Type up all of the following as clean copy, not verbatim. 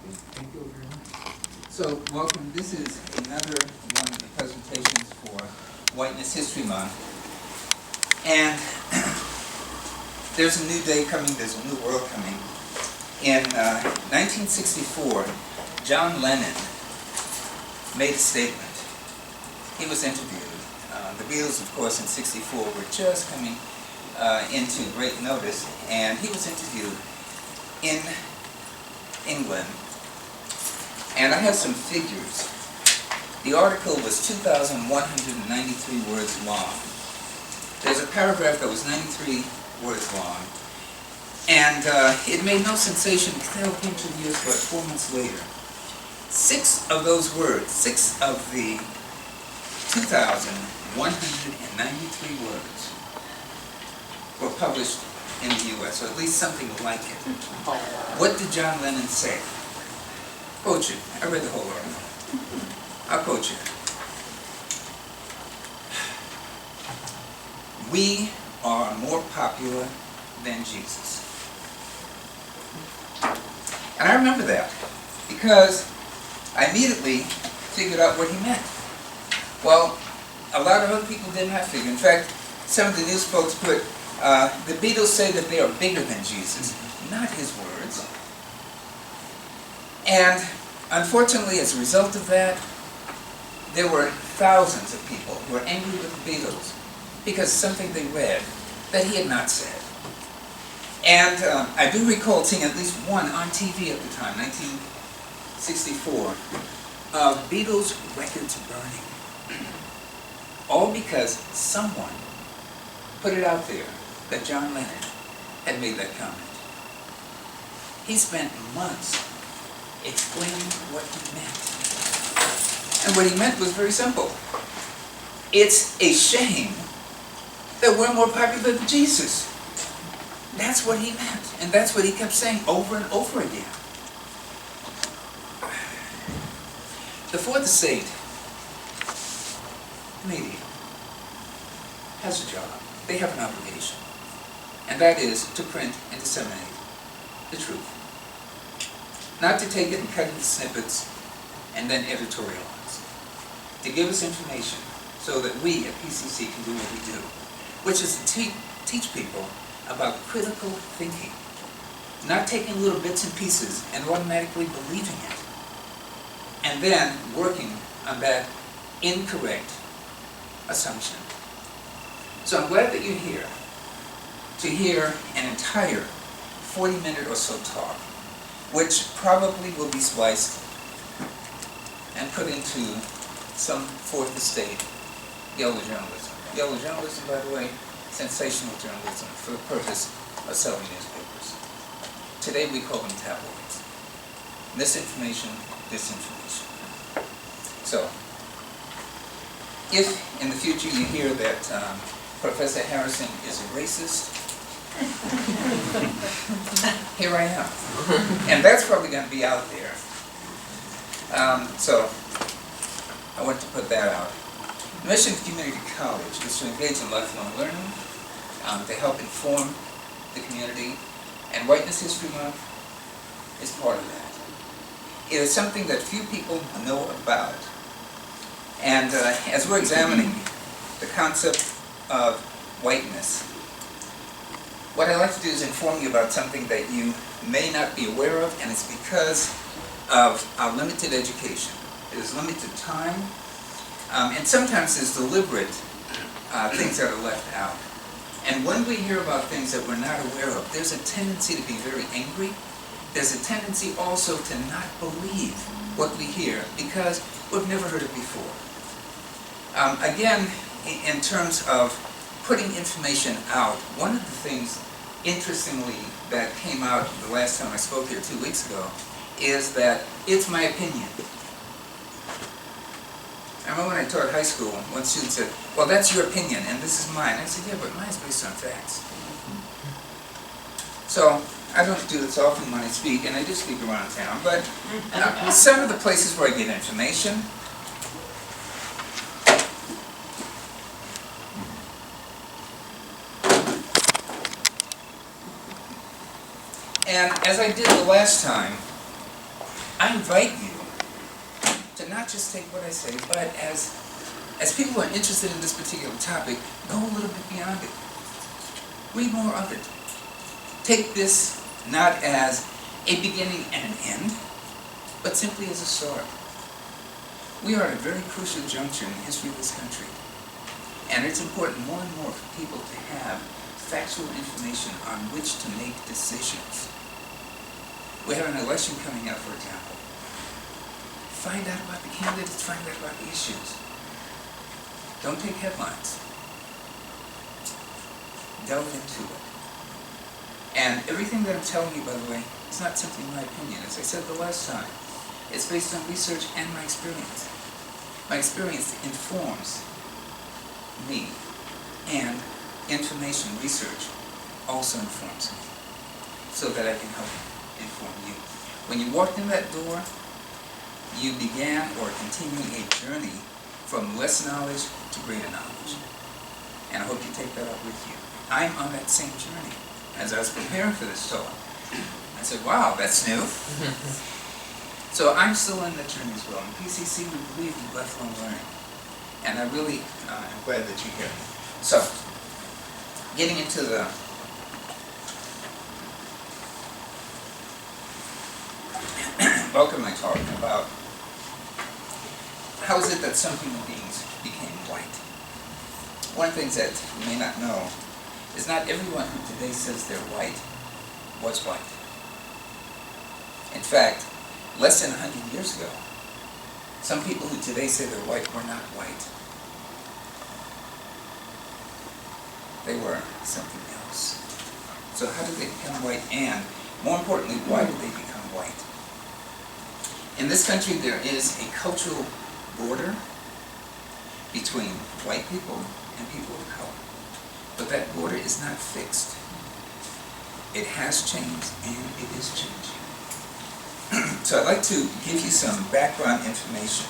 Thank you very much. So, welcome. This is another one of the presentations for Whiteness History Month. And there's a new day coming, there's a new world coming. In 1964, John Lennon made a statement. He was interviewed. The Beatles, of course, in '64 were just coming into great notice, and he was interviewed in England. And I have some figures. The article was 2,193 words long. There's a paragraph that was 93 words long. And it made no sensation until it came to the news about 4 months later. 6 of those words, 6 of the 2,193 words were published in the U.S., or at least something like it. What did John Lennon say? Quote you. I read the whole article. I'll quote you. We are more popular than Jesus. And I remember that because I immediately figured out what he meant. Well, a lot of other people did not figure. In fact, some of the news folks put, the Beatles say that they are bigger than Jesus. Not his words. And unfortunately, as a result of that, there were thousands of people who were angry with the Beatles because something they read that he had not said. And I do recall seeing at least one on TV at the time, 1964, of Beatles records burning. All because someone put it out there that John Lennon had made that comment. He spent months explaining what he meant. And what he meant was very simple. It's a shame that we're more popular than Jesus. That's what he meant. And that's what he kept saying over and over again. The fourth estate, maybe, has a job. They have an obligation. And that is to print and disseminate the truth. Not to take it and cut it into snippets and then editorialize. To give us information so that we at PCC can do what we do, which is to teach people about critical thinking. Not taking little bits and pieces and automatically believing it. And then working on that incorrect assumption. So I'm glad that you're here to hear an entire 40-minute or so talk, which probably will be spliced and put into some fourth estate yellow journalism. Yellow journalism, by the way, sensational journalism for the purpose of selling newspapers. Today we call them tabloids. Misinformation, disinformation. So, if in the future you hear that Professor Harrison is a racist, here I am. And that's probably going to be out there. So, I want to put that out. The mission of community college is to engage in lifelong learning, to help inform the community, and Whiteness History Month is part of that. It is something that few people know about. And as we're examining the concept of whiteness, what I'd like to do is inform you about something that you may not be aware of, and it's because of our limited education. There's limited time, and sometimes there's deliberate things that are left out. And when we hear about things that we're not aware of, there's a tendency to be very angry. There's a tendency also to not believe what we hear because we've never heard it before. Again, in terms of putting information out, one of the things, interestingly, that came out the last time I spoke here 2 weeks ago is that it's my opinion. I remember when I taught high school, one student said, well, that's your opinion, and this is mine. I said, yeah, but mine's based on facts. So, I don't do this often when I speak, and I do speak around town, but some of the places where I get information, and as I did the last time, I invite you to not just take what I say, but as people who are interested in this particular topic, go a little bit beyond it. Read more of it. Take this not as a beginning and an end, but simply as a start. We are at a very crucial juncture in the history of this country, and it's important more and more for people to have factual information on which to make decisions. We have an election coming up, for example. Find out about the candidates, find out about the issues. Don't take headlines. Delve into it. And everything that I'm telling you, by the way, is not simply my opinion. As I said the last time, it's based on research and my experience. My experience informs me, and information research also informs me, so that I can help inform you. When you walked in that door, you began or continuing a journey from less knowledge to greater knowledge. And I hope you take that up with you. I'm on that same journey. As I was preparing for this talk, I said, wow, that's new. So I'm still on that journey as well. In PCC, we believe in lifelong learning. And I really am glad that you're here. So, getting into the bulk of my talk about how is it that some human beings became white. One of the things that you may not know is not everyone who today says they're white was white. In fact, less than 100 years ago, some people who today say they're white were not white. They were something else. So how did they become white? And more importantly, why did they become white? In this country, there is a cultural border between white people and people of color. But that border is not fixed. It has changed, and it is changing. So I'd like to give you some background information.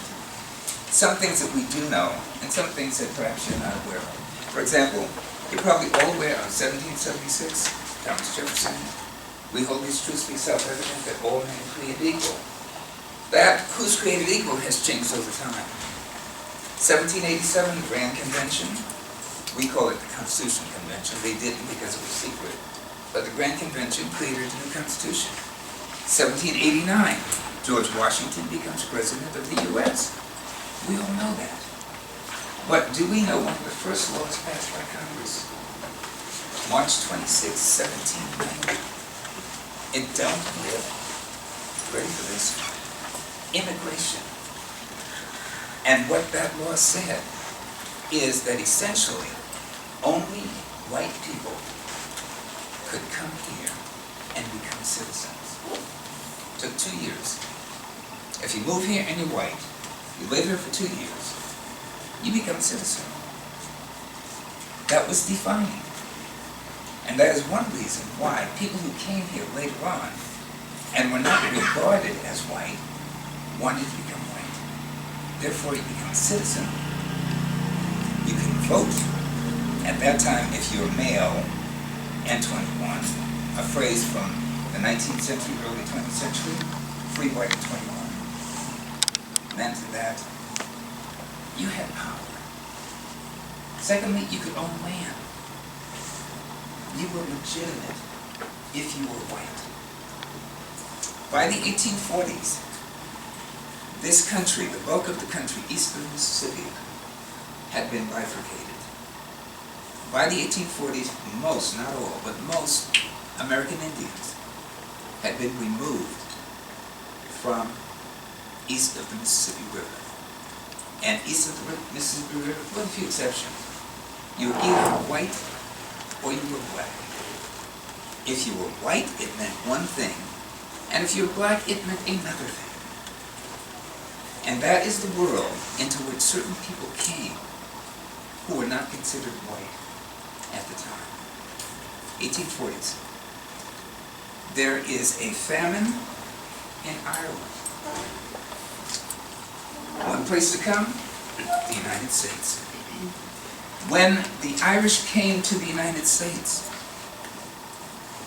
Some things that we do know, and some things that perhaps you're not aware of. For example, you're probably all aware of 1776, Thomas Jefferson. We hold these truths to be self-evident that all men are created equal. That who's created equal has changed over time. 1787, the Grand Convention. We call it the Constitution Convention. They didn't because it was secret. But the Grand Convention created a new Constitution. 1789, George Washington becomes President of the U.S. We all know that. But do we know one of the first laws passed by Congress? March 26, 1790. It dealt with, ready for this, immigration. And what that law said is that essentially only white people could come here and become citizens. Took 2 years. If you move here and you're white, you live here for 2 years, you become a citizen. That was defining. And that is one reason why people who came here later on and were not regarded as white wanted to become white. Therefore, you become a citizen. You can vote. At that time, if you're male and 21, a phrase from the 19th century, early 20th century, free white at 21, meant that you had power. Secondly, you could own land. You were legitimate if you were white. By the 1840s, this country, the bulk of the country east of Mississippi, had been bifurcated. By the 1840s, most, not all, but most American Indians had been removed from east of the Mississippi River. And east of the Mississippi River, with a few exceptions, you were either white or you were black. If you were white, it meant one thing, and if you were black, it meant another thing. And that is the world into which certain people came who were not considered white at the time. 1840s. There is a famine in Ireland. One place to come? The United States. When the Irish came to the United States,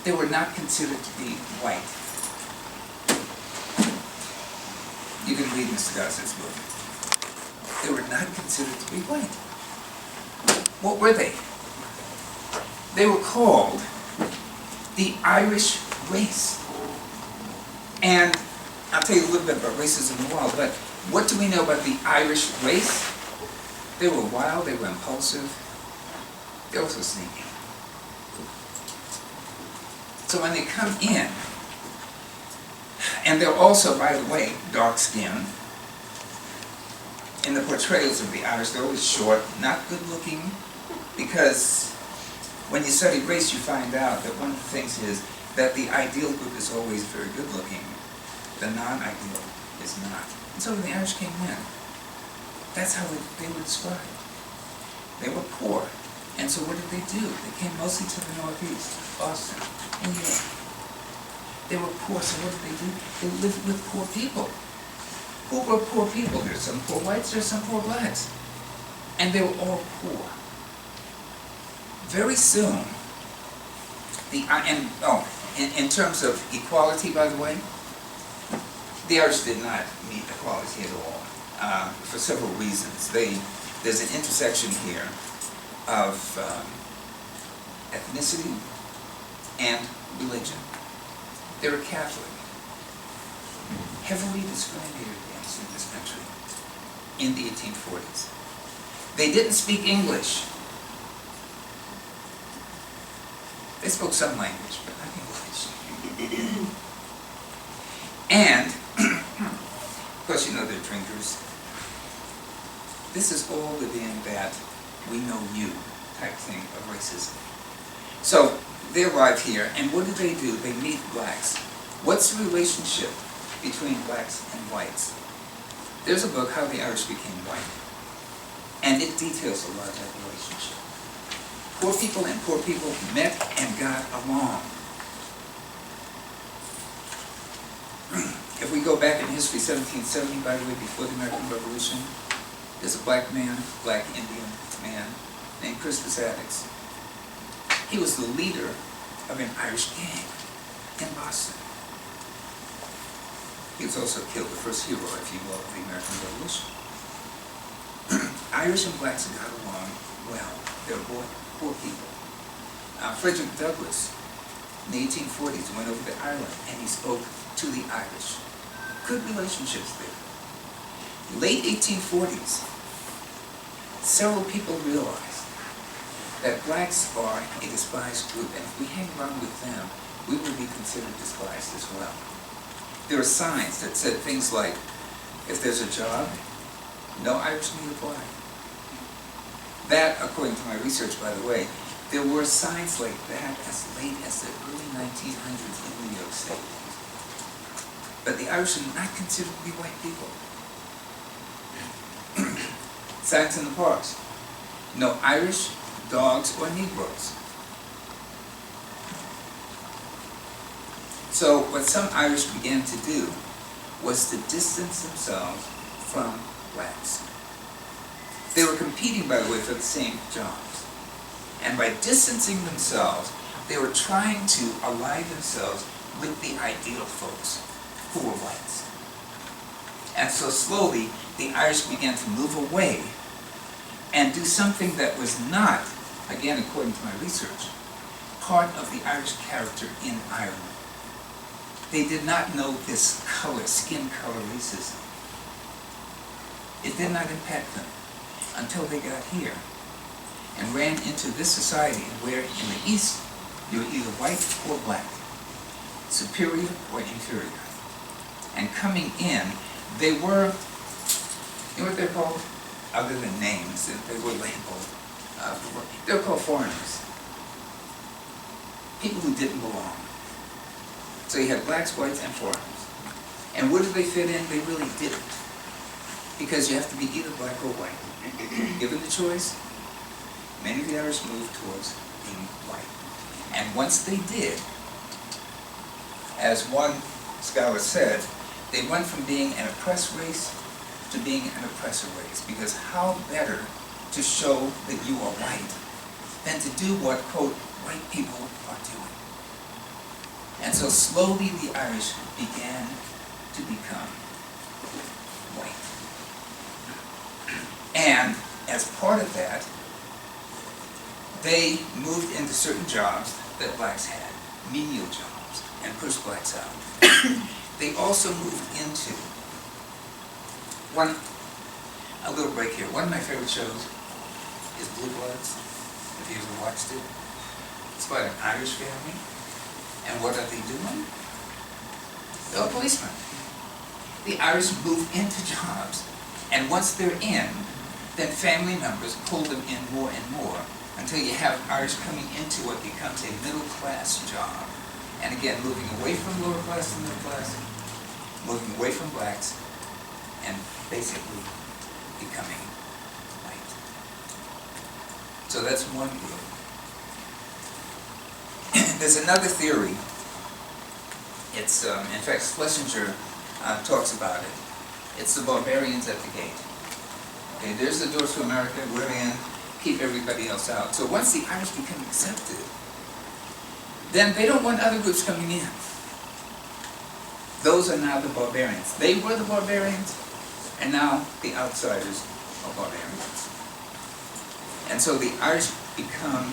they were not considered to be white. You can read Mr. Gossett's book. They were not considered to be white. What were they? They were called the Irish race. And I'll tell you a little bit about racism in a while, but what do we know about the Irish race? They were wild, they were impulsive, they're also sneaky. So when they come in, and they're also, by the way, dark-skinned. In the portrayals of the Irish, they're always short, not good-looking, because when you study race, you find out that one of the things is that the ideal group is always very good-looking. The non-ideal is not. And so when the Irish came in, that's how they were described. They were poor. And so what did they do? They came mostly to the Northeast, Boston, and New York. They were poor, so what did they do? They lived with poor people. Who were poor people? There's some poor whites, there's some poor blacks. And they were all poor. Very soon, in terms of equality, by the way, the Irish did not meet equality at all, for several reasons. There's an intersection here of ethnicity and religion. They were Catholic, heavily discriminated against in this country in the 1840s. They didn't speak English. They spoke some language, but not English. And, of course, you know they're drinkers. This is all within that we know you type thing of racism. So they arrive here, and what do? They meet blacks. What's the relationship between blacks and whites? There's a book, How the Irish Became White, and it details a lot of that relationship. Poor people and poor people met and got along. If we go back in history, 1770, by the way, before the American Revolution, there's a black man, black Indian man, named Crispus Attucks. He was the leader of an Irish gang in Boston. He was also killed, the first hero, if you will, of the American Revolution. Irish and blacks got along well. They were poor people. Frederick Douglass, in the 1840s, went over to Ireland and he spoke to the Irish. Good relationships there. Late 1840s, several people realized that blacks are a despised group, and if we hang around with them, we will be considered despised as well. There are signs that said things like, if there's a job, no Irish need apply. That, according to my research, by the way, there were signs like that as late as the early 1900s in New York State. But the Irish are not considered to be white people. Signs in the parks. No Irish, dogs, or Negroes. So what some Irish began to do was to distance themselves from blacks. They were competing, by the way, for the same jobs. And by distancing themselves, they were trying to ally themselves with the ideal folks who were whites. And so slowly, the Irish began to move away and do something that was not, again according to my research, part of the Irish character in Ireland. They did not know this color, skin color racism. It did not impact them until they got here and ran into this society where in the East you were either white or black, superior or inferior. And coming in, they were, you know what they're called? Other than names, they were labeled. They were called foreigners. People who didn't belong. So you had blacks, whites, and foreigners. And where did they fit in? They really didn't. Because you have to be either black or white. Given the choice, many of the Irish moved towards being white. And once they did, as one scholar said, they went from being an oppressed race to being an oppressor race. Because how better to show that you are white than to do what, quote, white people are doing. And so slowly the Irish began to become And as part of that, they moved into certain jobs that blacks had, menial jobs, and pushed blacks out. They also moved into a little break here. One of my favorite shows is Blue Bloods, if you ever watched it. It's about an Irish family. And what are they doing? They're policemen. The Irish move into jobs, and once they're in, then family members pull them in more and more until you have Irish coming into what becomes a middle-class job. And again, moving away from lower class to middle class, moving away from blacks, and basically becoming white. So that's one group. There's another theory. It's, in fact, Schlesinger talks about it. It's the barbarians at the gate. Okay, there's the door to America, we're in, keep everybody else out. So once the Irish become accepted, then they don't want other groups coming in. Those are now the barbarians. They were the barbarians, and now the outsiders are barbarians. And so the Irish become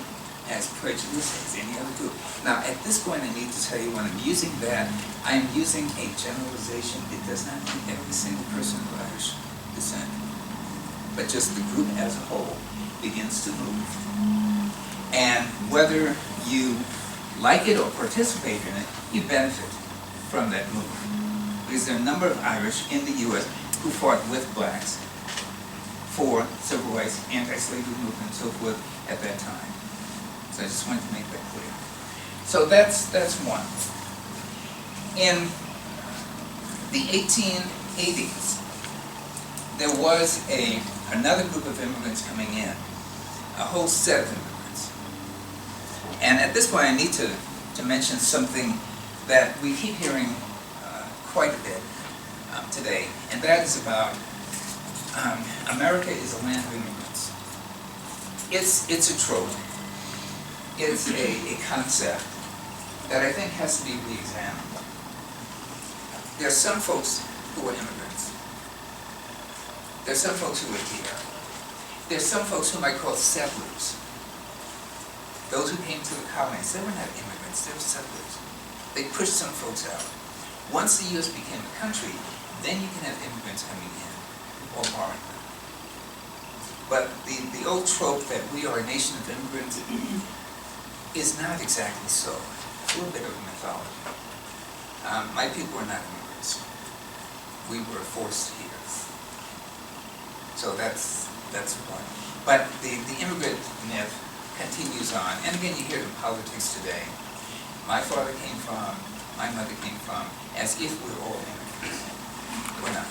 as prejudiced as any other group. Now, at this point, I need to tell you, when I'm using that, I am using a generalization. It does not mean every single person of Irish descent, but just the group as a whole begins to move. And whether you like it or participate in it, you benefit from that movement. Because there are a number of Irish in the U.S. who fought with blacks for civil rights, anti-slavery movement, and so forth at that time. So I just wanted to make that clear. So that's one. In the 1880s, there was another group of immigrants coming in, a whole set of immigrants. And at this point, I need to mention something that we keep hearing quite a bit today, and that is about America is a land of immigrants. It's a trope. It's a concept that I think has to be re-examined. There are some folks who are immigrants. There are some folks who are here. There are some folks whom I call settlers. Those who came to the colonies, they were not immigrants, they were settlers. They pushed some folks out. Once the U.S. became a country, then you can have immigrants coming in, or borrowing them. But the old trope that we are a nation of immigrants is not exactly so. It's a little bit of a mythology. My people were not immigrants. We were forced here. So that's one. But the immigrant myth continues on. And again, you hear it in politics today. My father came from, my mother came from, as if we're all immigrants. We're not.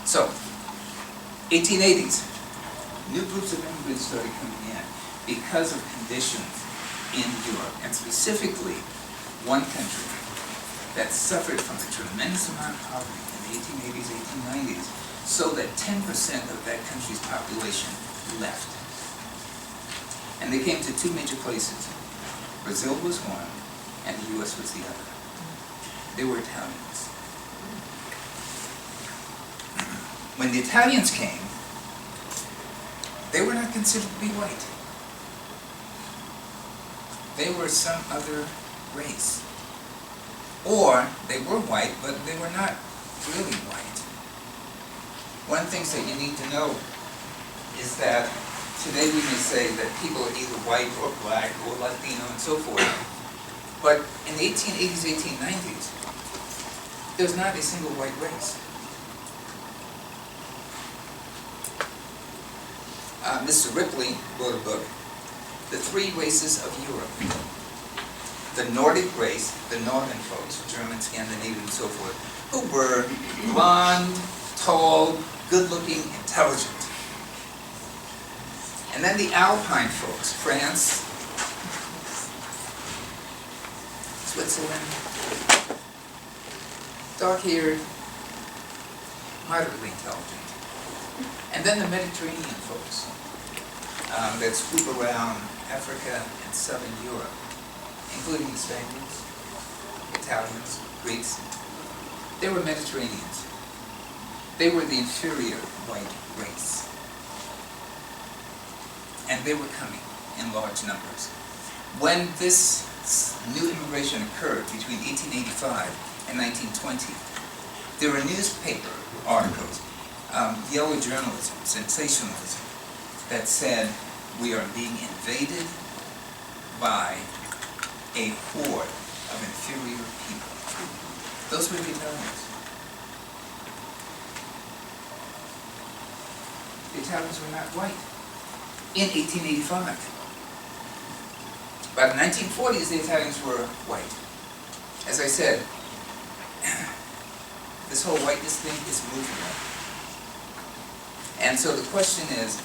So, 1880s, new groups of immigrants started coming in because of conditions in Europe, and specifically one country that suffered from a tremendous amount of poverty in the 1880s, 1890s, so that 10% of that country's population left. And they came to two major places. Brazil was one, and the U.S. was the other. They were Italians. When the Italians came, they were not considered to be white. They were some other race. Or they were white, but they were not really white. One of the things that you need to know is that today we may say that people are either white or black or Latino and so forth. But in the 1880s, 1890s, there's not a single white race. Mr. Ripley wrote a book, The Three Races of Europe. The Nordic race, the northern folks, German, Scandinavian, and so forth, who were blonde, tall, good-looking, intelligent. And then the Alpine folks, France, Switzerland, dark-haired, moderately intelligent. And then the Mediterranean folks that swoop around Africa and Southern Europe, including the Spaniards, Italians, Greeks. They were Mediterraneans. They were the inferior white race. And they were coming in large numbers. When this new immigration occurred between 1885 and 1920, there were newspaper articles, yellow journalism, sensationalism, that said we are being invaded by a horde of inferior people. Those were the Italians. The Italians were not white in 1885. By the 1940s, the Italians were white. As I said, this whole whiteness thing is moving on. And so the question is,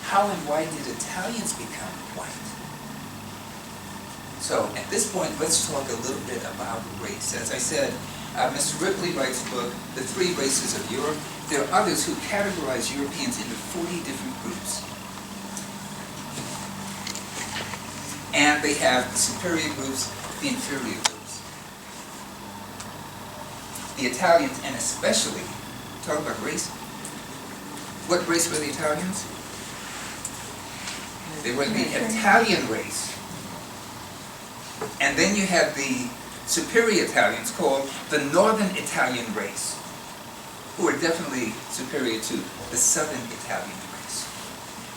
how and why did Italians become white? So at this point, let's talk a little bit about race. As I said, Mr. Ripley writes a book, The Three Races of Europe. There are others who categorize Europeans into 40 different groups. And they have the superior groups, the inferior groups. The Italians, and especially, talk about race. What race were the Italians? They were the Italian race. And then you had the superior Italians called the Northern Italian race, who are definitely superior to the Southern Italian race,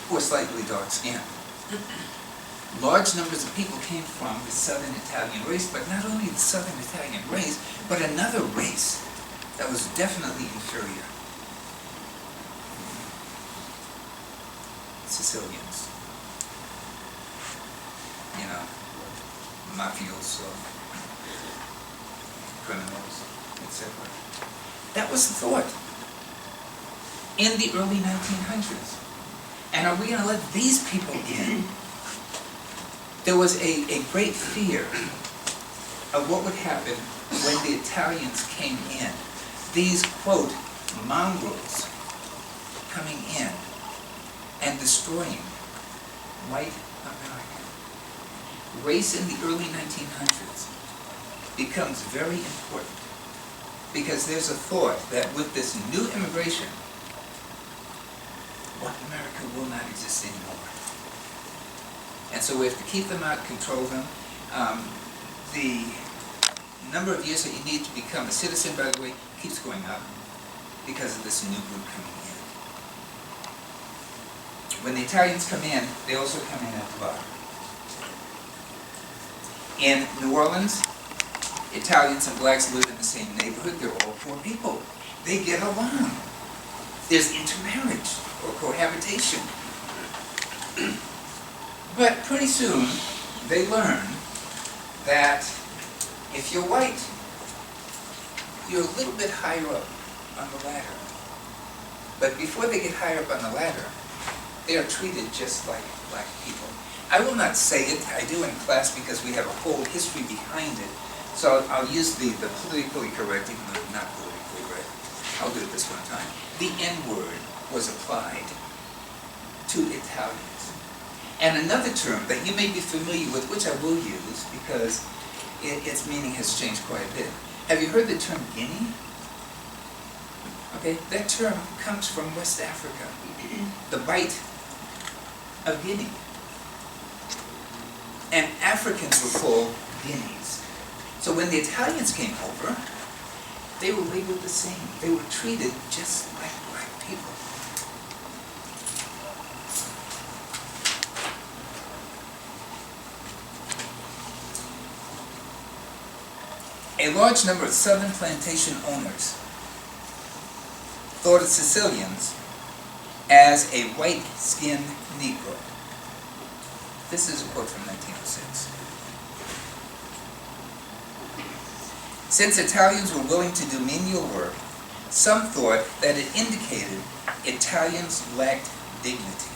who are slightly dark-skinned. Large numbers of people came from the Southern Italian race, but not only the Southern Italian race, but another race that was definitely inferior. Sicilians. You know, mafioso, criminals, etc. That was the thought in the early 1900s. And are we going to let these people in? There was a great fear of what would happen when the Italians came in. These, quote, mongrels coming in and destroying white America. Race in the early 1900s becomes very important because there's a thought that with this new immigration, white America will not exist anymore. And so we have to keep them out, control them. The number of years that you need to become a citizen, by the way, keeps going up because of this new group coming in. When the Italians come in, they also come in at the bottom. In New Orleans, Italians and blacks live in the same neighborhood. They're all poor people. They get along. There's intermarriage or cohabitation. But pretty soon, they learn that if you're white, you're a little bit higher up on the ladder. But before they get higher up on the ladder, they are treated just like black people. I will not say it, I do in class because we have a whole history behind it. So I'll use the politically correct, even though not politically correct. I'll do it this one time. The N-word was applied to Italians. And another term that you may be familiar with, which I will use because its meaning has changed quite a bit. Have you heard the term Guinea? Okay, that term comes from West Africa. The bite of Guinea. And Africans were called Guineas. So when the Italians came over, they were labeled the same. They were treated just like black people. A large number of southern plantation owners thought of Sicilians as a white-skinned Negro. This is a quote from 1906. Since Italians were willing to do menial work, some thought that it indicated Italians lacked dignity.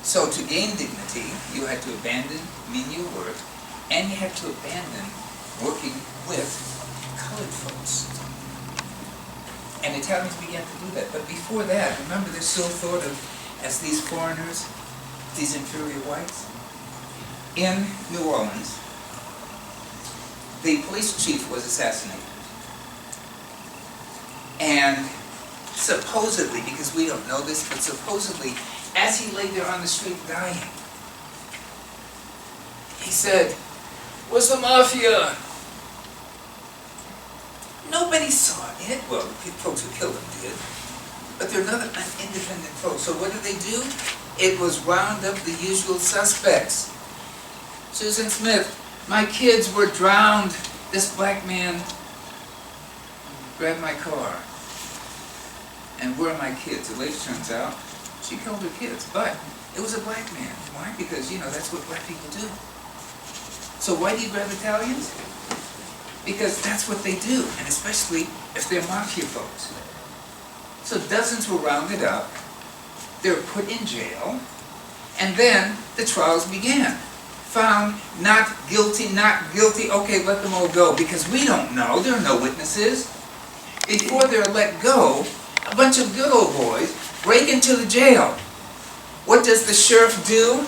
So to gain dignity, you had to abandon menial work, and you had to abandon working with colored folks. And Italians began to do that. But before that, remember, they're still thought of as these foreigners, these inferior whites. In New Orleans, the police chief was assassinated. And supposedly, because we don't know this, but supposedly, as he lay there on the street dying, he said, "Where's the mafia?" Nobody saw it. Well, the folks who killed him did. But they're not independent folks. So what did they do? It was round up the usual suspects. Susan Smith, my kids were drowned. This black man grabbed my car. And where are my kids? It later turns out she killed her kids. But it was a black man. Why? Because, you know, that's what black people do. So why do you grab Italians? Because that's what they do, and especially if they're mafia folks. So dozens were rounded up, they were put in jail, and then the trials began. Found not guilty, okay, let them all go, because we don't know, there are no witnesses. Before they're let go, a bunch of good old boys break into the jail. What does the sheriff do?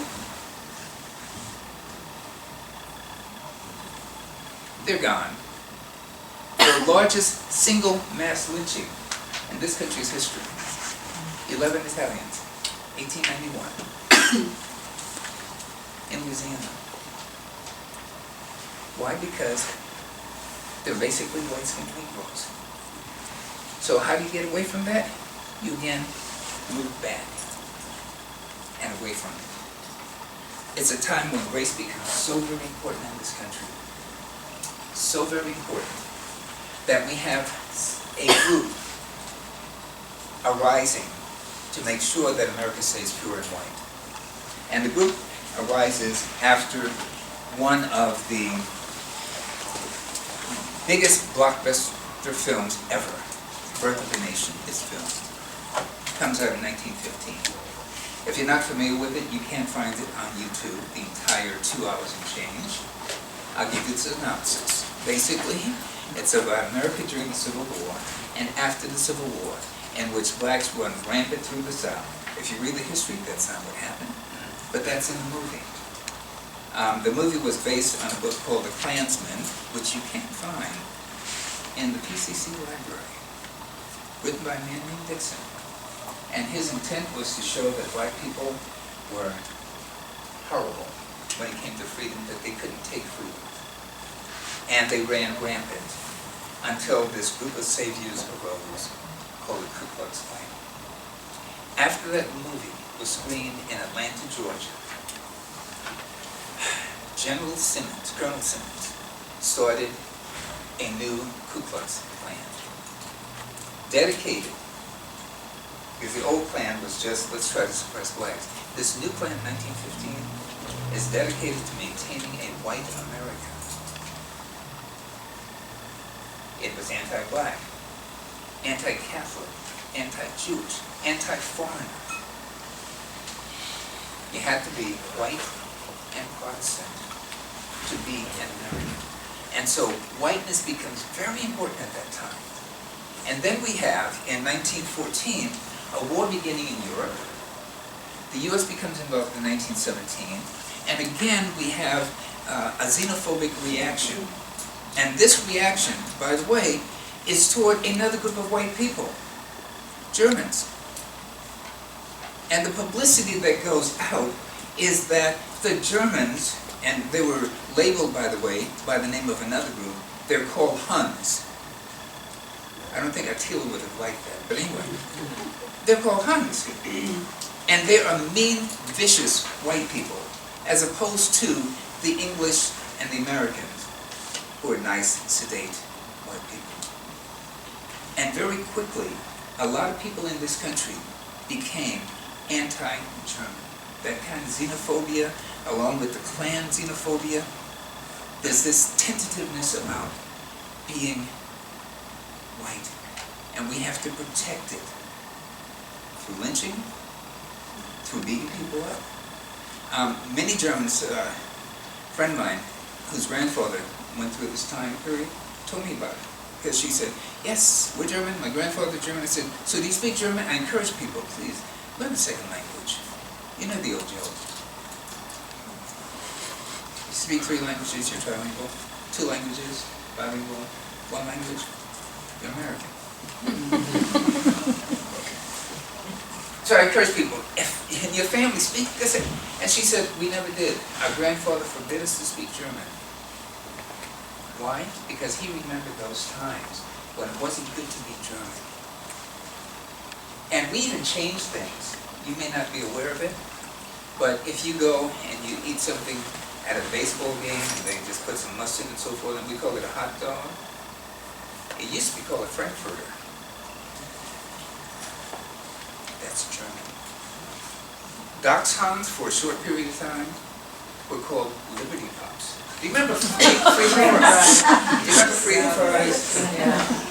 They're gone. The largest single mass lynching in this country's history. 11 Italians, 1891, in Louisiana. Why? Because they're basically white-skinned Negroes. So how do you get away from that? You again move back and away from it. It's a time when race becomes so very important in this country. So very important that we have a group arising to make sure that America stays pure and white. And the group arises after one of the biggest blockbuster films ever, Birth of a Nation, is filmed. Comes out in 1915. If you're not familiar with it, you can't find it on YouTube, the entire 2 hours and change. I'll give you the synopsis. Basically, it's about America during the Civil War and after the Civil War, in which blacks run rampant through the South. If you read the history, that's not what happened, but that's in the movie. The movie was based on a book called The Klansman, which you can't find in the PCC library, written by a man named Dixon. And his intent was to show that black people were horrible when it came to freedom, that they couldn't take freedom. And they ran rampant until this group of saviors arose called the Ku Klux Klan. After that movie was screened in Atlanta, Georgia, Colonel Simmons, started a new Ku Klux Klan. Dedicated, because the old Klan was just, let's try to suppress blacks. This new Klan in 1915 is dedicated to maintaining a white America. It was anti-black, anti-Catholic, anti-Jewish, anti-foreigner. You had to be white and Protestant to be an American. And so whiteness becomes very important at that time. And then we have, in 1914, a war beginning in Europe. The U.S. becomes involved in 1917. And again, we have a xenophobic reaction. And this reaction, by the way, is toward another group of white people, Germans. And the publicity that goes out is that the Germans, and they were labeled, by the way, by the name of another group, they're called Huns. I don't think Attila would have liked that, but anyway, they're called Huns. And they are mean, vicious white people, as opposed to the English and the Americans, who are nice, sedate white people. And very quickly, a lot of people in this country became anti-German. That kind of xenophobia, along with the Klan xenophobia, there's this tentativeness about being white. And we have to protect it through lynching, through beating people up. Many Germans, a friend of mine, whose grandfather went through this time period, told me about it. Because she said, yes, we're German, my grandfather's German. I said, so do you speak German? I encourage people, please, learn a second language. You know the old joke. You speak 3 languages, you're trilingual. 2 languages, bilingual. 1 language, you're American. So I encourage people, if in your family speak this, and she said, we never did. Our grandfather forbid us to speak German. Why? Because he remembered those times when it wasn't good to be German. And we even changed things. You may not be aware of it, but if you go and you eat something at a baseball game and they just put some mustard and so forth, and we call it a hot dog, it used to be called a Frankfurter. That's German. Dachshunds, for a short period of time, were called Liberty Pups. Do you remember Freedom Fries? Do you remember Freedom Fries?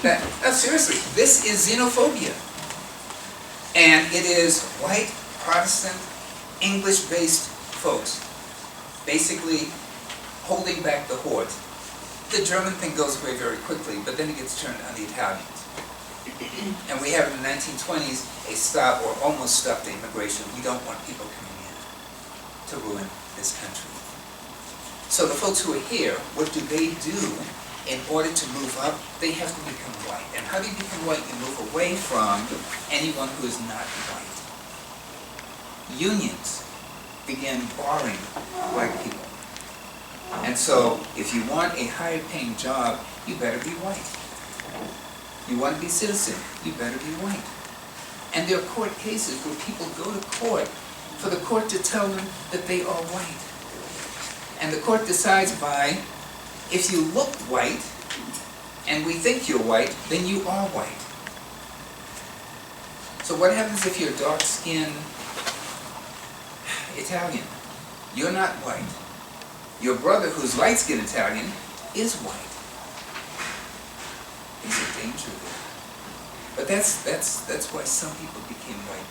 No, seriously, this is xenophobia. And it is white, Protestant, English-based folks basically holding back the horde. The German thing goes away very quickly, but then it gets turned on the Italians. And we have in the 1920s a stop or almost stopped immigration. We don't want people coming in to ruin this country. So the folks who are here, what do they do in order to move up? They have to become white. And how do you become white? You move away from anyone who is not white. Unions began barring white people. And so if you want a higher paying job, you better be white. You want to be a citizen, you better be white. And there are court cases where people go to court for the court to tell them that they are white. And the court decides by, if you look white, and we think you're white, then you are white. So what happens if you're dark-skinned Italian? You're not white. Your brother, who's light-skinned Italian, is white. There's a danger there. But that's why some people became white.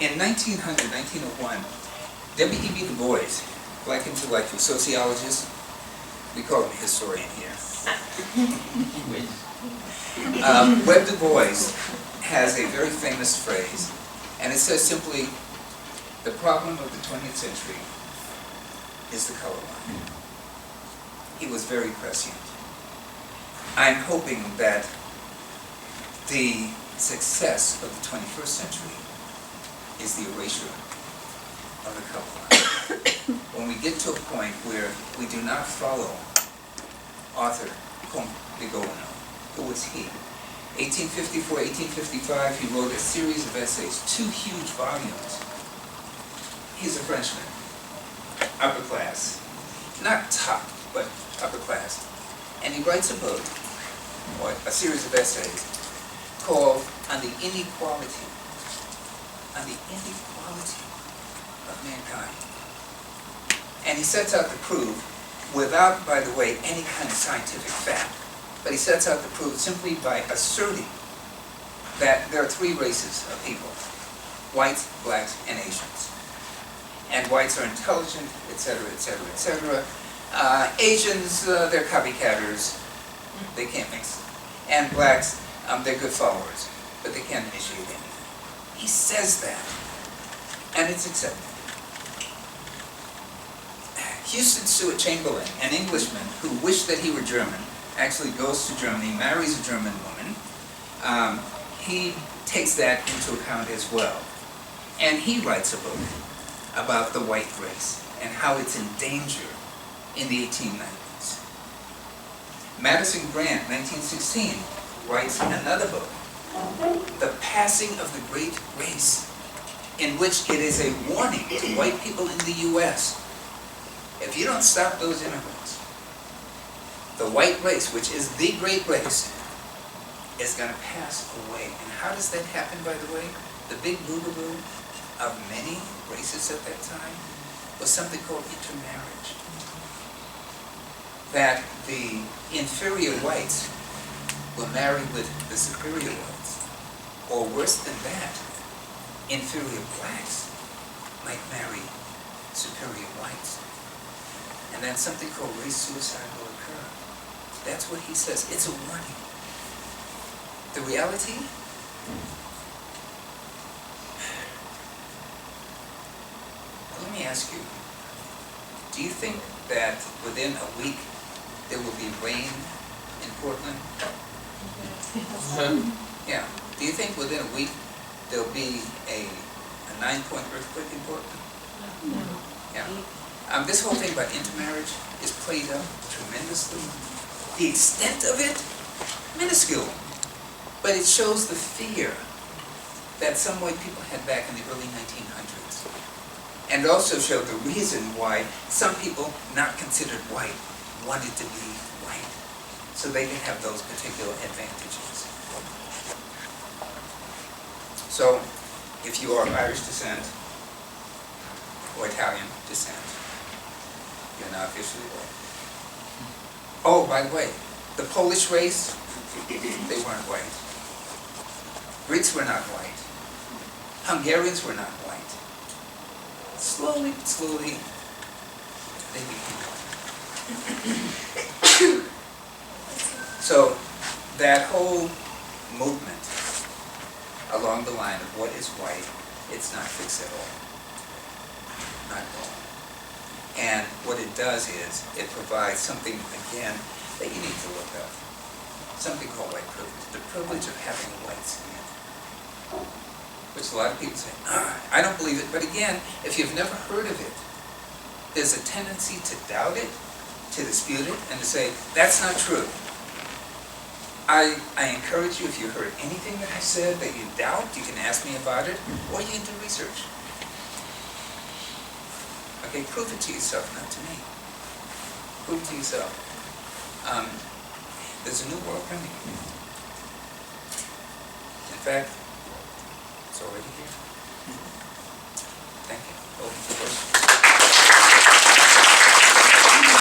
In 1901, W.E.B. Du Bois, black intellectual, sociologist, we call him a historian here. Web Du Bois has a very famous phrase, and it says simply, the problem of the 20th century is the color line. He was very prescient. I'm hoping that the success of the 21st century is the erasure of the color line. When we get to a point where we do not follow Arthur Comte de Gobineau, who was he? 1854, 1855, he wrote a series of essays, 2 huge volumes. He's a Frenchman, upper class, not top, but upper class. And he writes a book, or a series of essays, called On the Inequality of Mankind. And he sets out to prove, without, by the way, any kind of scientific fact, but he sets out to prove simply by asserting that there are 3 races of people: whites, blacks, and Asians. And whites are intelligent, etc., etc., etc. Asians, they're copycatters, they can't mix. And blacks, they're good followers, but they can't initiate anything. He says that, and it's accepted. Houston Stewart Chamberlain, an Englishman who wished that he were German, actually goes to Germany, marries a German woman. He takes that into account as well. And he writes a book about the white race and how it's in danger in the 1890s. Madison Grant, 1916, writes another book, The Passing of the Great Race, in which it is a warning to white people in the U.S. If you don't stop those immigrants, the white race, which is the great race, is going to pass away. And how does that happen, by the way? The big boo-boo of many races at that time was something called intermarriage. That the inferior whites will marry with the superior whites. Or worse than that, inferior blacks might marry superior whites. And then something called race suicide will occur. That's what he says. It's a warning. The reality? Let me ask you, do you think that within a week there will be rain in Portland? Yeah. Do you think within a week there'll be a 9-point earthquake in Portland? No. Yeah. This whole thing about intermarriage is played up tremendously. The extent of it, minuscule. But it shows the fear that some white people had back in the early 1900s. And it also showed the reason why some people not considered white wanted to be white, so they could have those particular advantages. So, if you are of Irish descent or Italian descent, you're not officially white. Oh, by the way, the Polish race, they weren't white. Brits were not white. Hungarians were not white. Slowly but slowly, they became white. So, that whole movement along the line of what is white, it's not fixed at all. Not at all. And what it does is, it provides something, again, that you need to look up. Something called white privilege. The privilege of having white skin. Which a lot of people say, I don't believe it. But again, if you've never heard of it, there's a tendency to doubt it, to dispute it, and to say, that's not true. I encourage you, if you heard anything that I said that you doubt, you can ask me about it, or you can do research. Okay, prove it to yourself, not to me. Prove it to yourself. There's a new world coming. In fact, it's already here. Thank you. Open for questions.